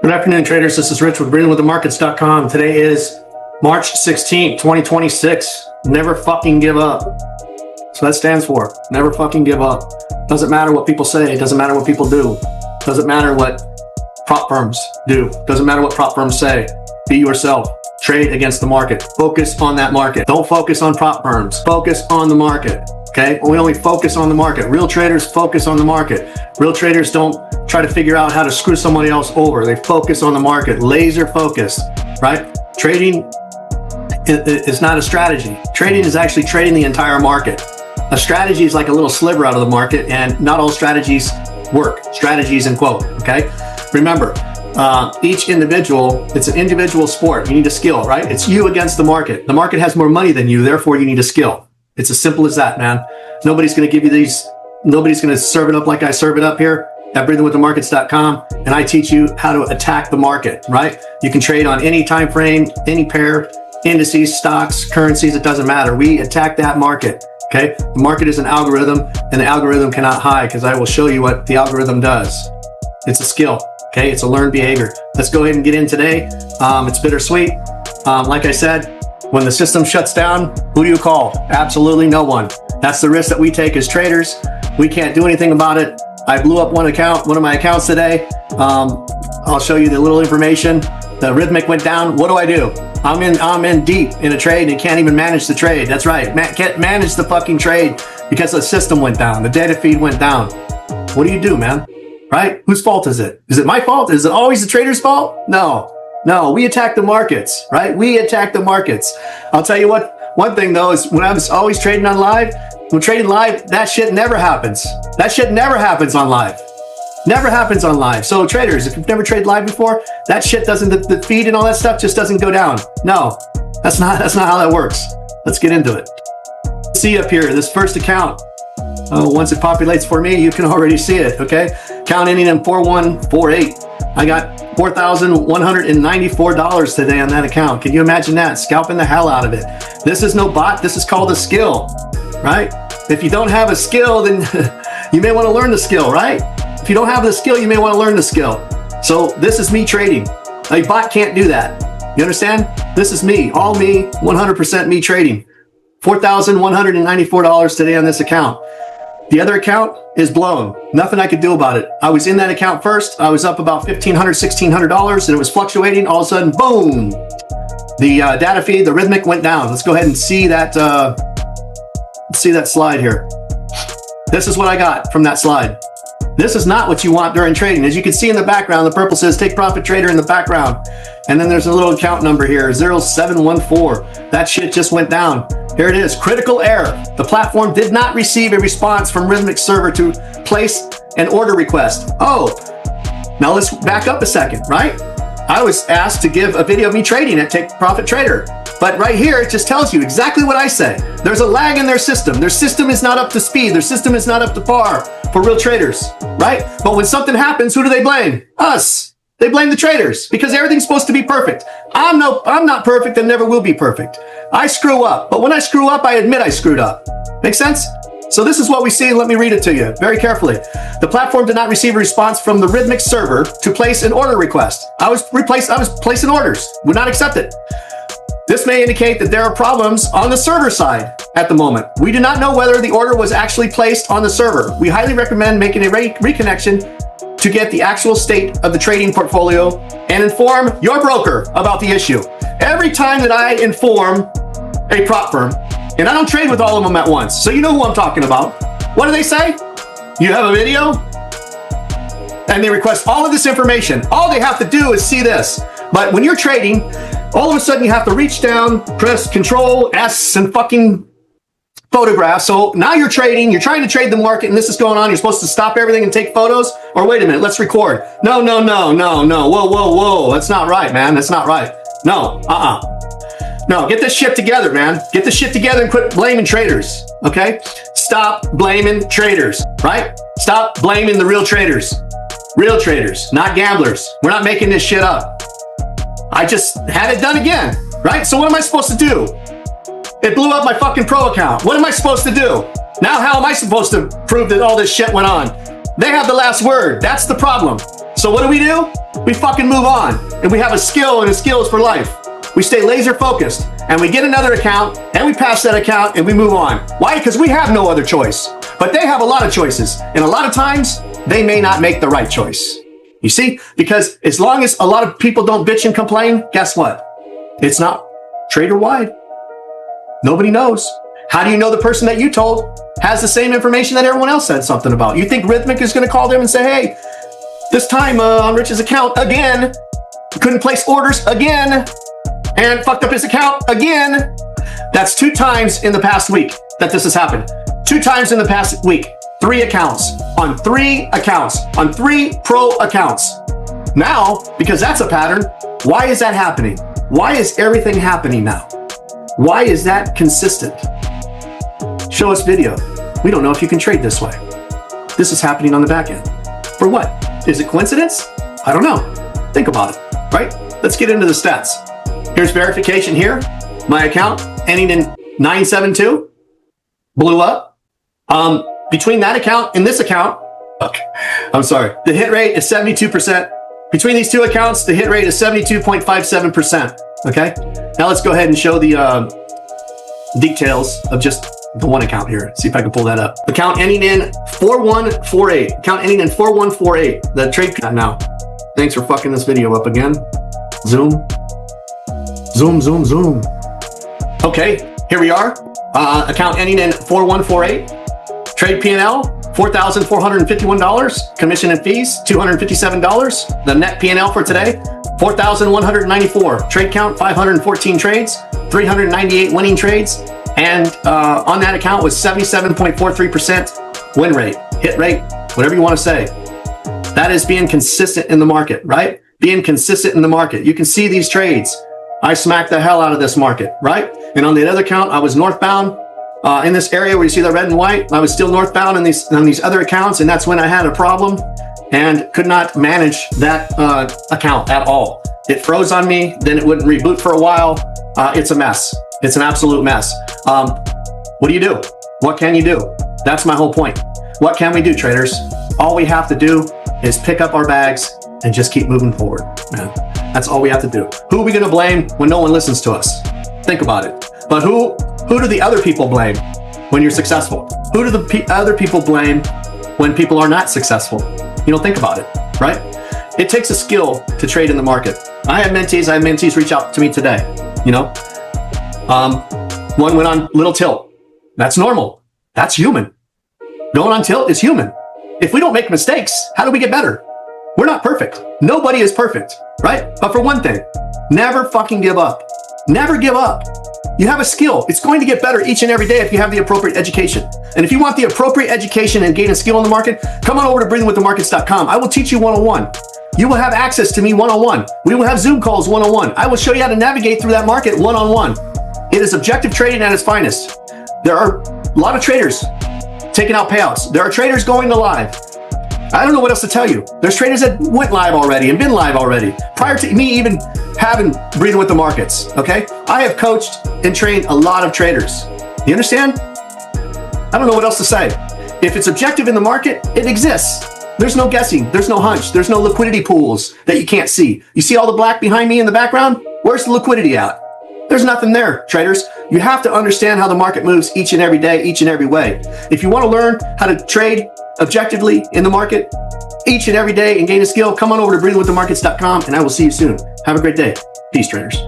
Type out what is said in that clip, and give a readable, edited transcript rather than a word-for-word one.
Good afternoon, traders. This is Rich with Breathingwiththemarkets.com. Today is March 16th, 2026. Never fucking give up. So that stands for never fucking give up. Doesn't matter what people say. Doesn't matter what people do. Doesn't matter what prop firms do. Doesn't matter what prop firms say. Be yourself. Trade against the market. Focus on that market. Don't focus on prop firms. Focus on the market. Okay? We only focus on the market. Real traders focus on the market. Real traders don't try to figure out how to screw somebody else over. They focus on the market. Laser focused, right? Trading is not a strategy. Trading is actually trading the entire market. A strategy is like a little sliver out of the market, and not all strategies work. Strategies in quote, okay? Remember, each individual, it's an individual sport. You need a skill, right? It's you against the market. The market has more money than you, therefore you need a skill. It's as simple as that, man. Nobody's going to give you these, nobody's going to serve it up like I serve it up here at breathingwiththemarkets.com, and I teach you how to attack the market, right? You can trade on any time frame, any pair, indices, stocks, currencies, it doesn't matter. We attack that market, okay? The market is an algorithm, and the algorithm cannot hide, because I will show you what the algorithm does. It's a skill, okay? It's a learned behavior. Let's go ahead and get in today. It's bittersweet. Like I said, when the system shuts down, who do you call? Absolutely no one. That's the risk that we take as traders. We can't do anything about it. I blew up one of my accounts today. I'll show you the little information. The rhythmic went down. What do? I'm in deep in a trade and can't even manage the trade. That's right. Can't manage the fucking trade because the system went down. The data feed went down. What do you do, man? Right? Whose fault is it? Is it my fault? Is it always the trader's fault? No, we attack the markets, right? We attack the markets. I'll tell you what, one thing though is when I was always trading on live, when trading live, that shit never happens. That shit never happens on live. Never happens on live. So traders, if you've never traded live before, that shit doesn't, the feed and all that stuff just doesn't go down. No, that's not how that works. Let's get into it. See up here, this first account, once it populates for me, you can already see it, okay? Count ending in 4148. I got $4,194 today on that account. Can you imagine that? Scalping the hell out of it. This is no bot. This is called a skill, right? If you don't have a skill, then you may want to learn the skill, right? If you don't have the skill, you may want to learn the skill. So this is me trading. A bot can't do that. You understand? This is me, all me, 100% me trading. $4,194 today on this account. The other account is blown. Nothing I could do about it. I was in that account first. I was up about $1,500, $1,600, and it was fluctuating. All of a sudden, boom! The data feed, the rhythmic went down. Let's go ahead and see that slide here. This is what I got from that slide. This is not what you want during trading. As you can see in the background, the purple says take profit trader in the background. And then there's a little account number here, 0714. That shit just went down. Here it is, critical error. The platform did not receive a response from Rhythmic server to place an order request. Oh, now let's back up a second, right? I was asked to give a video of me trading at Take Profit Trader. But right here, it just tells you exactly what I say. There's a lag in their system. Their system is not up to speed. Their system is not up to par for real traders, right? But when something happens, who do they blame? Us. They blame the traders because everything's supposed to be perfect. I'm not perfect and never will be perfect. I screw up, but when I screw up, I admit I screwed up. Make sense? So this is what we see. Let me read it to you very carefully. The platform did not receive a response from the Rhythmic server to place an order request. I was placing orders, would not accept it. This may indicate that there are problems on the server side at the moment. We do not know whether the order was actually placed on the server. We highly recommend making a reconnection to get the actual state of the trading portfolio and inform your broker about the issue. Every time that I inform a prop firm, and I don't trade with all of them at once, so you know who I'm talking about. What do they say? You have a video? And they request all of this information. All they have to do is see this. But when you're trading, all of a sudden you have to reach down, press Control S and fucking photograph. So now you're trading, you're trying to trade the market and this is going on. You're supposed to stop everything and take photos? Or wait a minute, let's record. No. Whoa. That's not right, man. That's not right. No, No, get this shit together, man. Get this shit together and quit blaming traders, okay? Stop blaming traders, right? Stop blaming the real traders. Real traders, not gamblers. We're not making this shit up. I just had it done again, right? So what am I supposed to do? It blew up my fucking pro account. What am I supposed to do? Now how am I supposed to prove that all this shit went on? They have the last word. That's the problem. So what do? We fucking move on. And we have a skill, and a skill is for life. We stay laser focused, and we get another account, and we pass that account, and we move on. Why? Because we have no other choice. But they have a lot of choices, and a lot of times, they may not make the right choice. You see? Because as long as a lot of people don't bitch and complain, guess what? It's not trader-wide. Nobody knows. How do you know the person that you told has the same information that everyone else said something about? You think Rhythmic is going to call them and say, hey, this time on Rich's account again, couldn't place orders again, and fucked up his account again. That's 2 times in the past week that this has happened. 2 times in the past week. 3 accounts on 3 accounts on 3 pro accounts. Now, because that's a pattern, why is that happening? Why is everything happening now? Why is that consistent? Show us video. We don't know if you can trade this way. This is happening on the back end. For what? Is it coincidence? I don't know. Think about it, right? Let's get into the stats. Here's verification here. My account ending in 972 blew up. Between that account and this account, I'm sorry, the hit rate is 72%. Between these 2 accounts, the hit rate is 72.57%. Okay? Now let's go ahead and show the details of just the one account here. See if I can pull that up. Account ending in 4148. Account ending in 4148. The trade now. Thanks for fucking this video up again. Zoom. Zoom, zoom, zoom. Okay, here we are. Account ending in 4148. Trade P&L, $4,451. Commission and fees, $257. The net P&L for today, $4,194. Trade count, 514 trades, 398 winning trades. And on that account was 77.43% win rate, hit rate, whatever you want to say. That is being consistent in the market, right? Being consistent in the market. You can see these trades. I smacked the hell out of this market, right? And on the other account, I was northbound. In this area where you see the red and white, I was still northbound on these other accounts, and that's when I had a problem and could not manage that account at all. It froze on me, then it wouldn't reboot for a while. It's a mess. It's an absolute mess. What do you do? What can you do? That's my whole point. What can we do, traders? All we have to do is pick up our bags and just keep moving forward, man. That's all we have to do. Who are we going to blame when no one listens to us? Think about it. But who do the other people blame when you're successful? Who do the other people blame when people are not successful? You know, think about it, right? It takes a skill to trade in the market. I have mentees reach out to me today, you know. One went on little tilt. That's normal. That's human. Going on tilt is human. If we don't make mistakes, how do we get better? We're not perfect. Nobody is perfect, right? But for one thing, never fucking give up. Never give up. You have a skill. It's going to get better each and every day if you have the appropriate education. And if you want the appropriate education and gain a skill in the market, come on over to breathingwiththemarkets.com. I will teach you 101. You will have access to me 101. We will have Zoom calls 101. I will show you how to navigate through that market 101. It is objective trading at its finest. There are a lot of traders taking out payouts. There are traders going to live. I don't know what else to tell you. There's traders that went live already and been live already prior to me even having Breathing with the Markets, okay? I have coached and trained a lot of traders. You understand? I don't know what else to say. If it's objective in the market, it exists. There's no guessing. There's no hunch. There's no liquidity pools that you can't see. You see all the black behind me in the background? Where's the liquidity at? There's nothing there, traders. You have to understand how the market moves each and every day, each and every way. If you want to learn how to trade objectively in the market each and every day and gain a skill, come on over to breathingwiththemarkets.com and I will see you soon. Have a great day. Peace, traders.